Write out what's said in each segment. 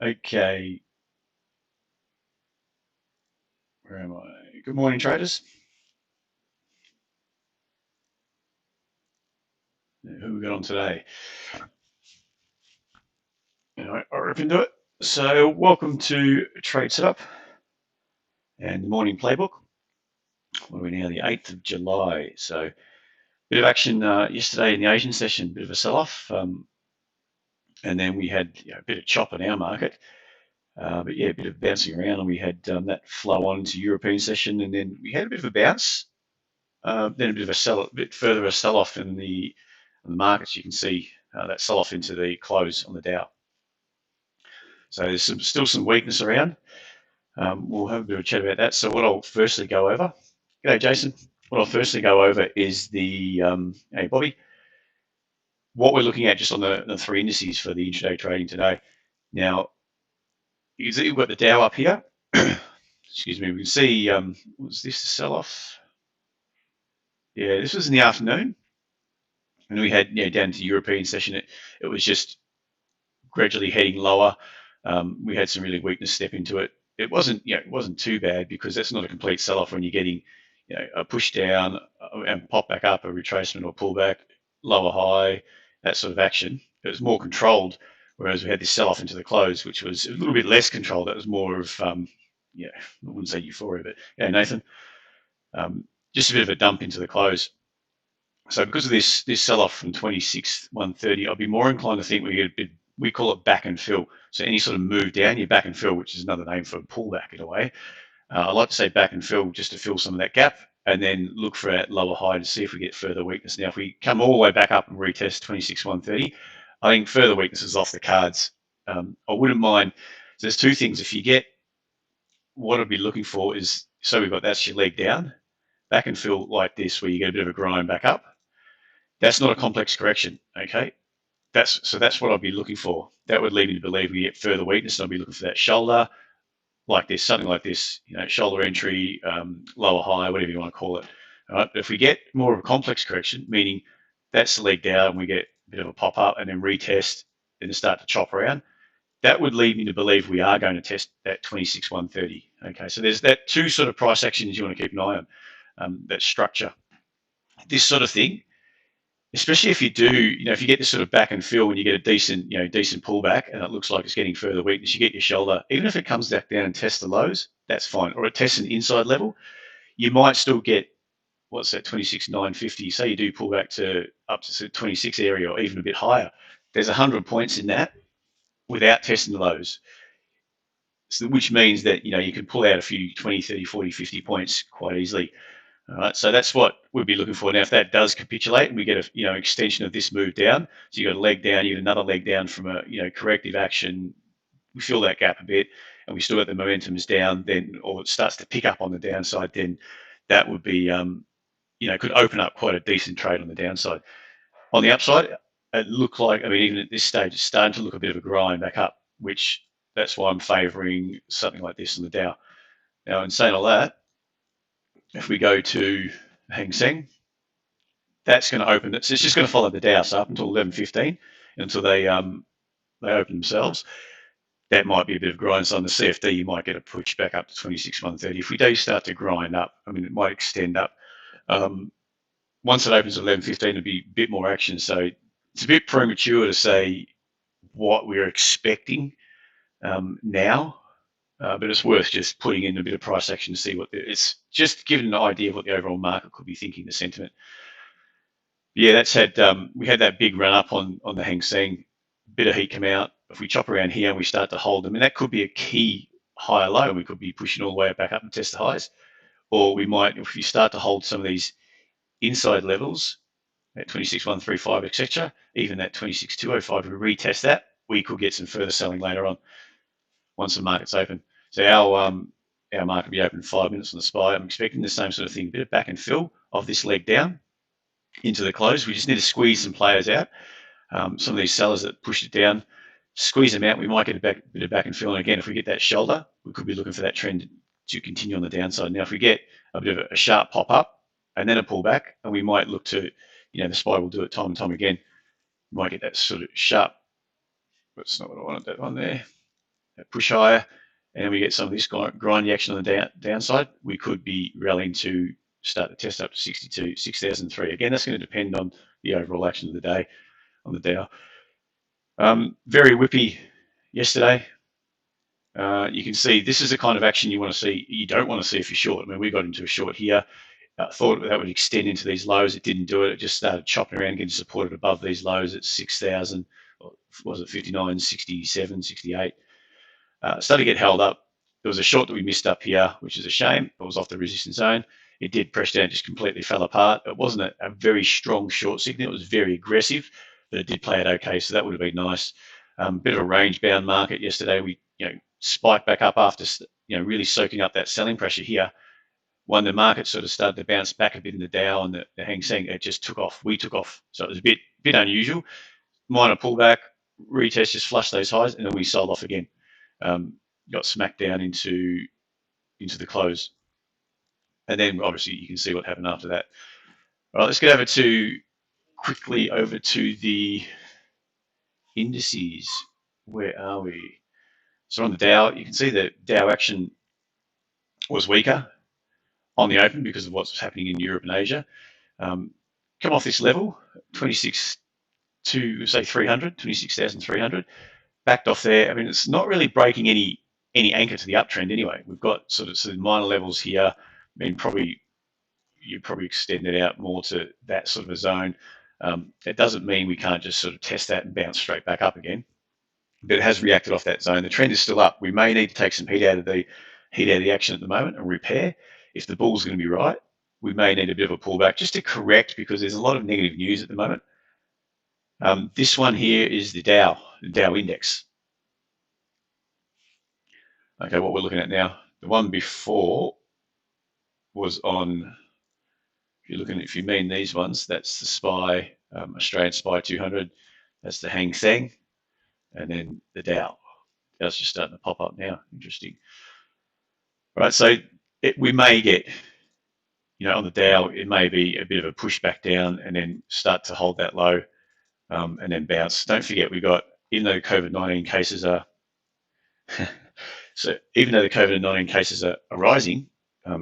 Okay, where am I? Good morning, traders. Who we got on today? I'll rip into it. So, welcome to Trade Setup and the morning playbook. What are we now? The 8th of July. So, bit of action yesterday in the Asian session, bit of a sell off. And then we had a bit of chop in our market. But yeah, a bit of bouncing around, and we had that flow on into European session, and then we had a bit of a bounce. Then a bit of a bit further a sell-off in the markets. You can see that sell-off into the close on the Dow. So there's still some weakness around. We'll have a bit of a chat about that. So what I'll firstly go over, g'day Jason. What I'll firstly go over is the, hey Bobby, what we're looking at just on the three indices for the intraday trading today. Now, you can see we've got the Dow up here. Excuse me, we can see, was this a sell-off? Yeah, this was in the afternoon. And we had down to European session, it was just gradually heading lower. We had some really weakness step into it. It wasn't too bad because that's not a complete sell-off when you're getting a push down and pop back up, a retracement or pullback, lower high, that sort of action. It was more controlled, whereas we had this sell-off into the close, which was a little bit less controlled. That was more of I wouldn't say euphoria, but yeah, Nathan, just a bit of a dump into the close. So because of this sell-off from 26,130, I'd be more inclined to think we call it back and fill. So any sort of move down, you back and fill, which is another name for a pullback in a way. I like to say back and fill just to fill some of that gap, and then look for that lower high to see if we get further weakness. Now, if we come all the way back up and retest 26,130, I think further weakness is off the cards. I wouldn't mind. So there's two things. If you get what I'd be looking for is, so we've got that's your leg down, back and fill like this, where you get a bit of a grind back up. That's not a complex correction, okay? That's what I'd be looking for. That would lead me to believe we get further weakness. And I'd be looking for that shoulder, like this, something like this, shoulder entry, lower high, whatever you want to call it. All right, but if we get more of a complex correction, meaning that's the leg down, and we get a bit of a pop up and then retest, then start to chop around, that would lead me to believe we are going to test that 26,130. Okay, so there's that two sort of price actions you want to keep an eye on, that structure. This sort of thing, especially if you do, if you get this sort of back and fill and you get a decent pullback and it looks like it's getting further weakness, you get your shoulder, even if it comes back down and tests the lows, that's fine. Or it tests an inside level, you might still get, what's that, 26,950. Say you do pull back to up to 26 area or even a bit higher. There's 100 points in that without testing the lows. So, which means that, you can pull out a few 20, 30, 40, 50 points quite easily. All right, so that's what we'd be looking for. Now, if that does capitulate and we get a extension of this move down, so you got a leg down, you get another leg down from a corrective action, we fill that gap a bit, and we still got the momentum is down, then or it starts to pick up on the downside, then that would be could open up quite a decent trade on the downside. On the upside, it looked like, even at this stage, it's starting to look a bit of a grind back up, which that's why I'm favouring something like this in the Dow. Now, in saying all that, if we go to Hang Seng, that's going to open it. So it's just going to follow the Dow up until 11:15, until they open themselves. That might be a bit of grind. So on the CFD, you might get a push back up to 26,130. If we do start to grind up, it might extend up. Once it opens at 11:15, it'll be a bit more action. So it's a bit premature to say what we're expecting now. But it's worth just putting in a bit of price action to see it's just giving an idea of what the overall market could be thinking, the sentiment. Yeah, that's we had that big run up on the Hang Seng, bit of heat come out. If we chop around here and we start to hold them, and that could be a key higher low, and we could be pushing all the way back up and test the highs. Or we might, if we start to hold some of these inside levels at 26,135, etc., even that 26,205, we retest that, we could get some further selling later on once the market's open. So our market will be open 5 minutes on the SPY. I'm expecting the same sort of thing, a bit of back and fill of this leg down into the close. We just need to squeeze some players out. Some of these sellers that pushed it down, squeeze them out. We might get a bit of back and fill. And again, if we get that shoulder, we could be looking for that trend to continue on the downside. Now, if we get a bit of a sharp pop up and then a pullback, and we might look to, the SPY will do it time and time again. We might get that sort of sharp. That's not what I wanted, that one there. push higher, and we get some of this grindy action on the downside, we could be rallying to start to test up to 62, 6,003. Again, that's going to depend on the overall action of the day on the Dow. Very whippy yesterday. You can see this is the kind of action you want to see. You don't want to see if you're short. I mean, we got into a short here. Thought that would extend into these lows. It didn't do it. It just started chopping around, getting supported above these lows at 6,000. Was it 59, 67, 68? Started to get held up. There was a short that we missed up here, which is a shame. It was off the resistance zone. It did press down, just completely fell apart. It wasn't a very strong short signal. It was very aggressive, but it did play it okay. So that would have been nice. Bit of a range-bound market yesterday. We spiked back up after really soaking up that selling pressure here. When the market sort of started to bounce back a bit in the Dow and the Hang Seng, it just took off. We took off. So it was a bit unusual. Minor pullback, retest, just flushed those highs, and then we sold off again. Got smacked down into the close. And then obviously you can see what happened after that. All right, let's get quickly over to the indices. Where are we? So on the Dow, you can see that Dow action was weaker on the open because of what's happening in Europe and Asia. Come off this level, 26 to say 300, 26,300, backed off there. I mean, it's not really breaking any anchor to the uptrend anyway. We've got sort of some minor levels here. I mean, you probably extend it out more to that sort of a zone. It doesn't mean we can't just sort of test that and bounce straight back up again, but it has reacted off that zone. The trend is still up. We may need to take some heat out of the action at the moment and repair. If the bull's going to be right, we may need a bit of a pullback just to correct, because there's a lot of negative news at the moment. This one here is the Dow Index. Okay, what we're looking at now. The one before was on, if you mean these ones, that's the SPY, Australian SPY 200. That's the Hang Seng, and then the Dow. Dow's just starting to pop up now. Interesting. All right, so we may get, on the Dow, it may be a bit of a push back down and then start to hold that low and then bounce. Don't forget, even though COVID-19 cases are, even though the COVID-19 cases are rising,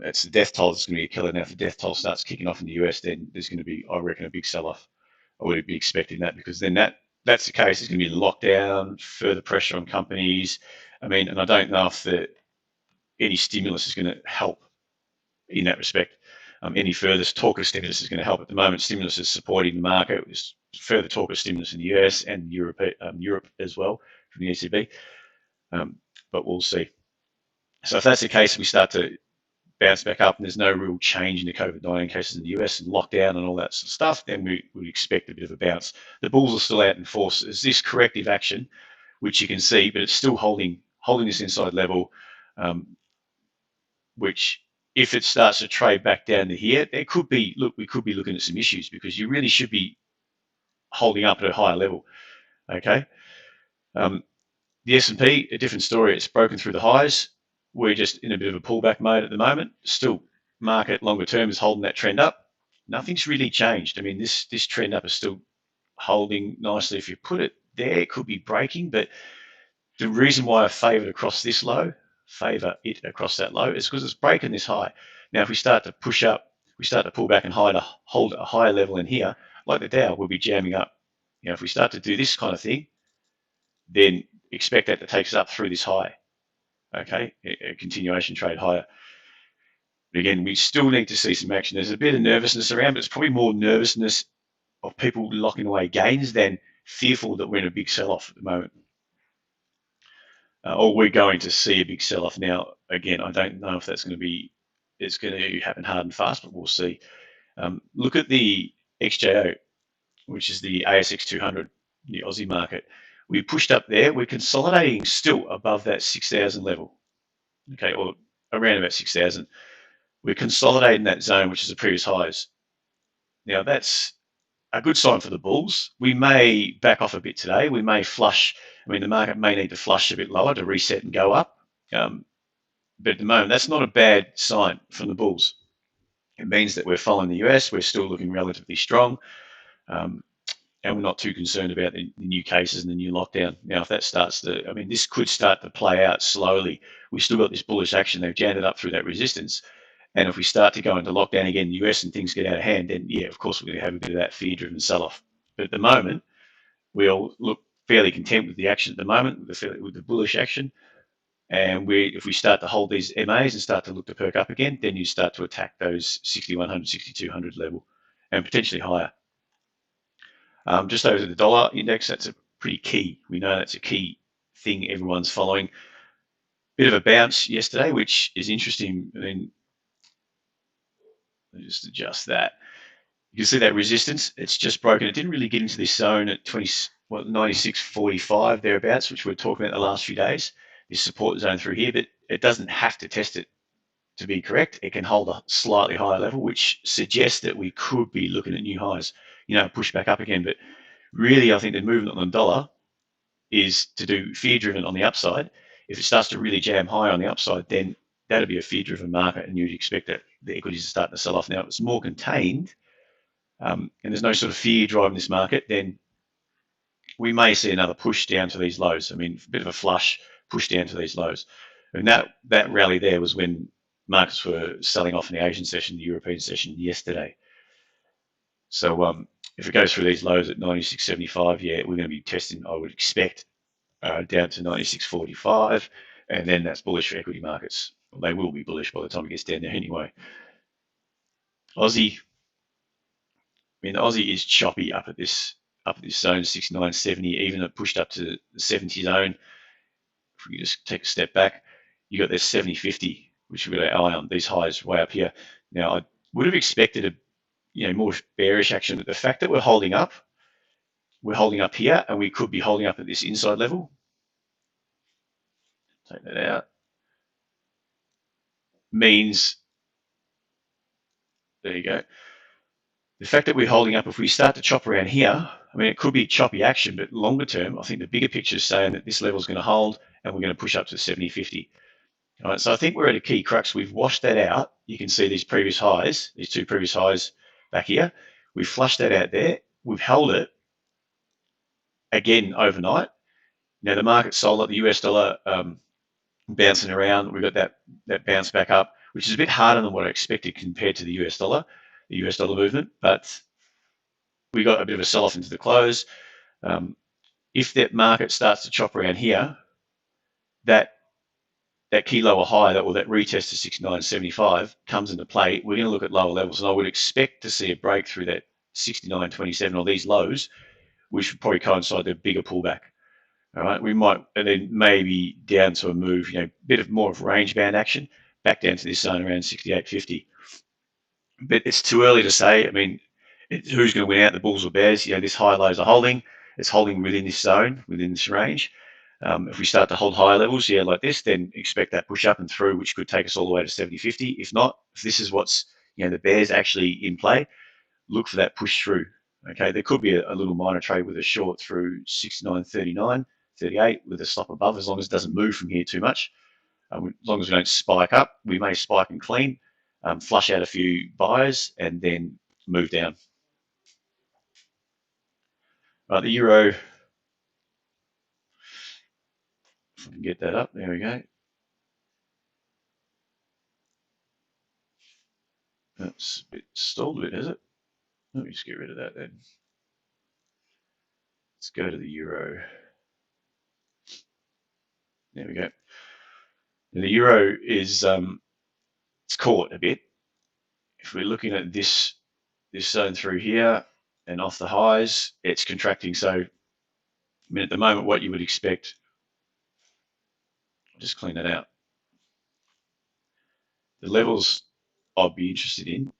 it's the death toll that's going to be a killer. Now, if the death toll starts kicking off in the US, then there's going to be, I reckon, a big sell-off. I would be expecting that, because then that's the case. There's going to be lockdown, further pressure on companies. I mean, and I don't know if any stimulus is going to help in that respect. Any further talk of stimulus is going to help. At the moment, stimulus is supporting the market. There's further talk of stimulus in the US and Europe as well from the ECB. But we'll see. So if that's the case, we start to bounce back up and there's no real change in the COVID-19 cases in the US and lockdown and all that sort of stuff, then we would expect a bit of a bounce. The bulls are still out in force. There's this corrective action, which you can see, but it's still holding this inside level, which, if it starts to trade back down to here, we could be looking at some issues, because you really should be holding up at a higher level. Okay. The S&P, a different story. It's broken through the highs. We're just in a bit of a pullback mode at the moment. Still, market longer term is holding that trend up. Nothing's really changed. I mean, this trend up is still holding nicely. If you put it there, it could be breaking, but the reason why I favor it across that low, is because it's breaking this high. Now, if we start to push up, we start to pull back and hold a higher level in here, like the Dow, we'll be jamming up. If we start to do this kind of thing, then expect that to take us up through this high. Okay, a continuation trade higher. But again, we still need to see some action. There's a bit of nervousness around, but it's probably more nervousness of people locking away gains than fearful that we're in a big sell-off at the moment. Or we're going to see a big sell-off. Now, again, I don't know if it's going to happen hard and fast, but we'll see. Look at the XJO, which is the ASX 200, the Aussie market. We pushed up there. We're consolidating still above that 6,000 level, okay, or around about 6,000. We're consolidating that zone, which is the previous highs. Now, that's a good sign for the bulls. We may back off a bit today. We may flush. I mean, the market may need to flush a bit lower to reset and go up. But at the moment, that's not a bad sign from the bulls. It means that we're following the US. We're still looking relatively strong. and we're not too concerned about the new cases and the new lockdown. Now, if that starts to, I mean, this could start to play out slowly. We've still got this bullish action. They've jammed it up through that resistance. And if we start to go into lockdown again in the US and things get out of hand, then yeah, of course, we're going to have a bit of that fear-driven sell-off. But at the moment, we all look fairly content with the action at the moment, with the bullish action. And if we start to hold these MAs and start to look to perk up again, then you start to attack those 6100, 6200 level and potentially higher. Just over the dollar index, that's a pretty key. We know that's a key thing everyone's following. Bit of a bounce yesterday, which is interesting. I mean, let me just adjust that. You can see that resistance, it's just broken. It didn't really get into this zone at 96.45 thereabouts, which we're talking about the last few days, this support zone through here, but it doesn't have to test it to be correct. It can hold a slightly higher level, which suggests that we could be looking at new highs, push back up again. But really, I think the movement on the dollar is to do fear-driven on the upside. If it starts to really jam high on the upside, then that'll be a fear-driven market, and you'd expect that the equities are starting to sell off. Now, if it's more contained, and there's no sort of fear driving this market, then we may see another push down to these lows. I mean, a bit of a flush push down to these lows. And that rally there was when markets were selling off in the Asian session, the European session yesterday. So if it goes through these lows at 96.75, yeah, we're going to be testing, I would expect, down to 96.45, and then that's bullish for equity markets. Well, they will be bullish by the time it gets down there anyway. Aussie, I mean, the Aussie is choppy up at this zone, 69.70, even it pushed up to the 70 zone. If we just take a step back, you got this 70.50, which we've got our eye on, these highs way up here. Now, I would have expected a more bearish action, but the fact that we're holding up here, and we could be holding up at this inside level. Take that out. Means, there you go. The fact that we're holding up, if we start to chop around here, I mean, it could be choppy action, but longer term, I think the bigger picture is saying that this level is going to hold and we're going to push up to 70.50. All right, so I think we're at a key crux. We've washed that out. You can see these previous highs, these two previous highs back here. We've flushed that out there. We've held it again overnight. Now, the market sold at the US dollar bouncing around. We've got that bounce back up, which is a bit harder than what I expected compared to the US dollar movement, but we got a bit of a sell-off into the close. If that market starts to chop around here, that key lower high, or that retest to 69.75 comes into play, we're going to look at lower levels, and I would expect to see a break through that 69.27 or these lows, which would probably coincide with a bigger pullback. All right, we might, and then maybe down to a move, bit of more of range bound action back down to this zone around 68.50. But it's too early to say. I mean, who's going to win out, the bulls or bears? This high lows are holding. It's holding within this zone, within this range. If we start to hold higher levels, like this, then expect that push up and through, which could take us all the way to 70.50. If not, if this is what's, the bears actually in play, look for that push through. Okay, there could be a little minor trade with a short through 69.39, 38 with a stop above, as long as it doesn't move from here too much. As long as we don't spike up, we may spike and clean, flush out a few buyers, and then move down. The euro, if I can get that up, there we go. That's a bit stalled a bit, is it? Let me just get rid of that then. Let's go to the euro. There we go. Now the euro is it's caught a bit. If we're looking at this zone through here and off the highs, it's contracting. So, I mean, at the moment, what you would expect, I'll just clean that out. The levels I'd be interested in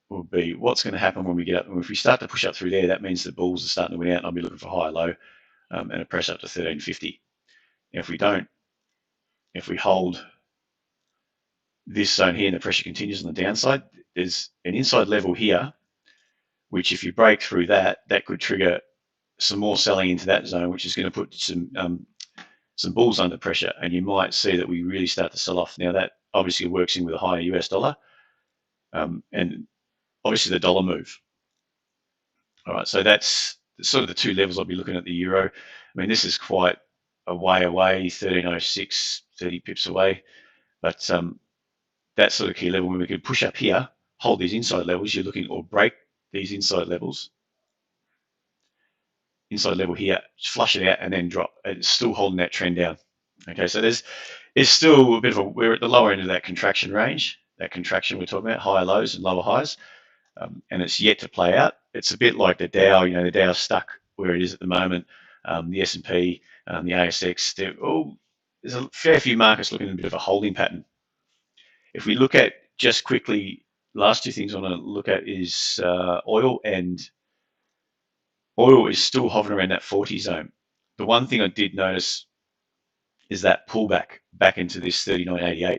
will be what's going to happen when we get up. And if we start to push up through there, that means the bulls are starting to win out, and I'll be looking for high low and a press up to 13.50. If we don't, if we hold this zone here and the pressure continues on the downside, there's an inside level here, which if you break through that could trigger some more selling into that zone, which is going to put some bulls under pressure, and you might see that we really start to sell off. Now that obviously works in with a higher US dollar, and obviously the dollar move. All right, so that's sort of the two levels I'll be looking at the euro. I mean, this is quite a way away, 1306, 30 pips away, but that sort of key level, when we could push up here, hold these inside levels, you're looking, or break these inside levels, inside level here, flush it out and then drop. It's still holding that trend down. Okay, so there's still a bit of a, we're at the lower end of that contraction range, that contraction we're talking about, higher lows and lower highs, and it's yet to play out. It's a bit like the Dow, you know, the Dow's stuck where it is at the moment, the S&P, the ASX, there's a fair few markets looking at a bit of a holding pattern. If we look at just quickly, last two things I want to look at is oil, and oil is still hovering around that 40 zone. The one thing I did notice is that pullback back into this 39.88.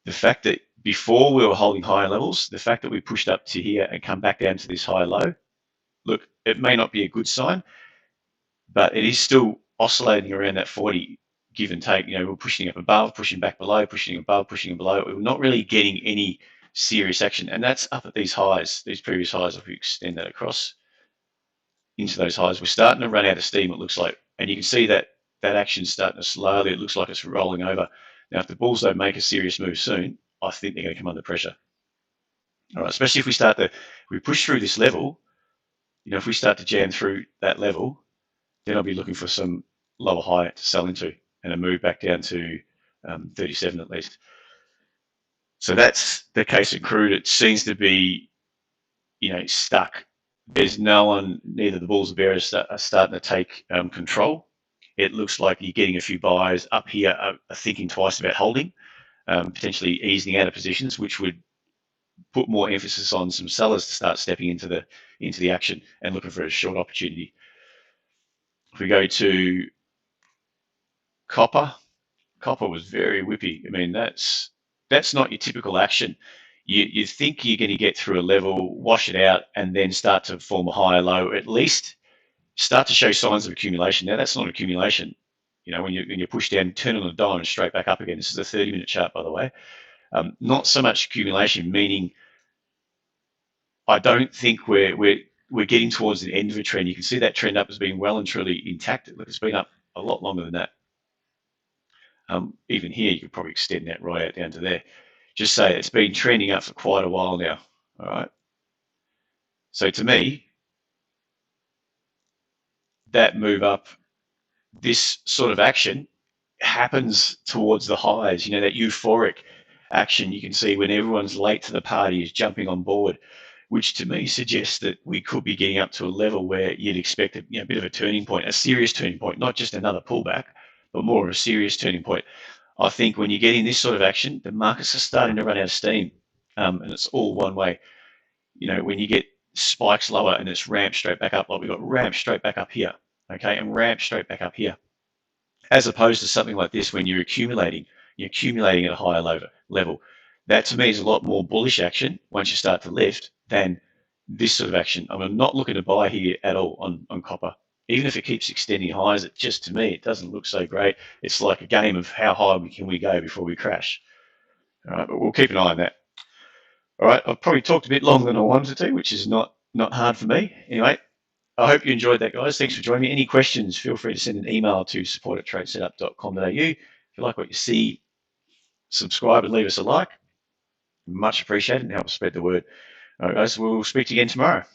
The fact that before we were holding higher levels, the fact that we pushed up to here and come back down to this higher low, look, it may not be a good sign, but it is still oscillating around that 40, give and take. You know, we're pushing up above, pushing back below, pushing above, pushing below. We're not really getting any serious action, and that's up at these highs, these previous highs. If we extend that across into those highs, we're starting to run out of steam, it looks like, and you can see that that action's starting to slowly, it looks like it's rolling over. Now, if the bulls don't make a serious move soon, I think they're going to come under pressure. All right, especially if we start to, if we push through this level, you know, if we start to jam through that level, then I'll be looking for some lower high to sell into and a move back down to 37 at least. So that's the case in crude. It seems to be, you know, stuck. There's no one, neither the bulls or bears are starting to take control. It looks like you're getting a few buyers up here are thinking twice about holding, potentially easing out of positions, which would put more emphasis on some sellers to start stepping into the action and looking for a short opportunity. If we go to copper, copper was very whippy. I mean, that's not your typical action. You think you're going to get through a level, wash it out, and then start to form a higher low, at least start to show signs of accumulation. Now, that's not accumulation. You know, when you push down, turn on a dime and straight back up again. This is a 30-minute chart, by the way. Not so much accumulation, meaning I don't think we're getting towards the end of a trend. You can see that trend up has been well and truly intact. Look, it's been up a lot longer than that. Even here, you could probably extend that right out down to there. Just say it's been trending up for quite a while now. All right. So to me, that move up, this sort of action happens towards the highs. You know, that euphoric action you can see when everyone's late to the party is jumping on board, which to me suggests that we could be getting up to a level where you'd expect a bit of a turning point, a serious turning point, not just another pullback, but more of a serious turning point. I think when you're getting this sort of action, the markets are starting to run out of steam, and it's all one way. You know, when you get spikes lower and it's ramped straight back up, like we got ramped straight back up here, okay, and ramped straight back up here, as opposed to something like this when you're accumulating at a higher level. That to me is a lot more bullish action once you start to lift than this sort of action. I'm not looking to buy here at all on copper. Even if it keeps extending highs, it just, to me, it doesn't look so great. It's like a game of how high can we go before we crash. All right, but we'll keep an eye on that. All right, I've probably talked a bit longer than I wanted to, which is not hard for me. Anyway, I hope you enjoyed that, guys. Thanks for joining me. Any questions, feel free to send an email to support@tradesetup.com.au. If you like what you see, subscribe and leave us a like. Much appreciated and help spread the word. All right, guys, we'll speak to you again tomorrow.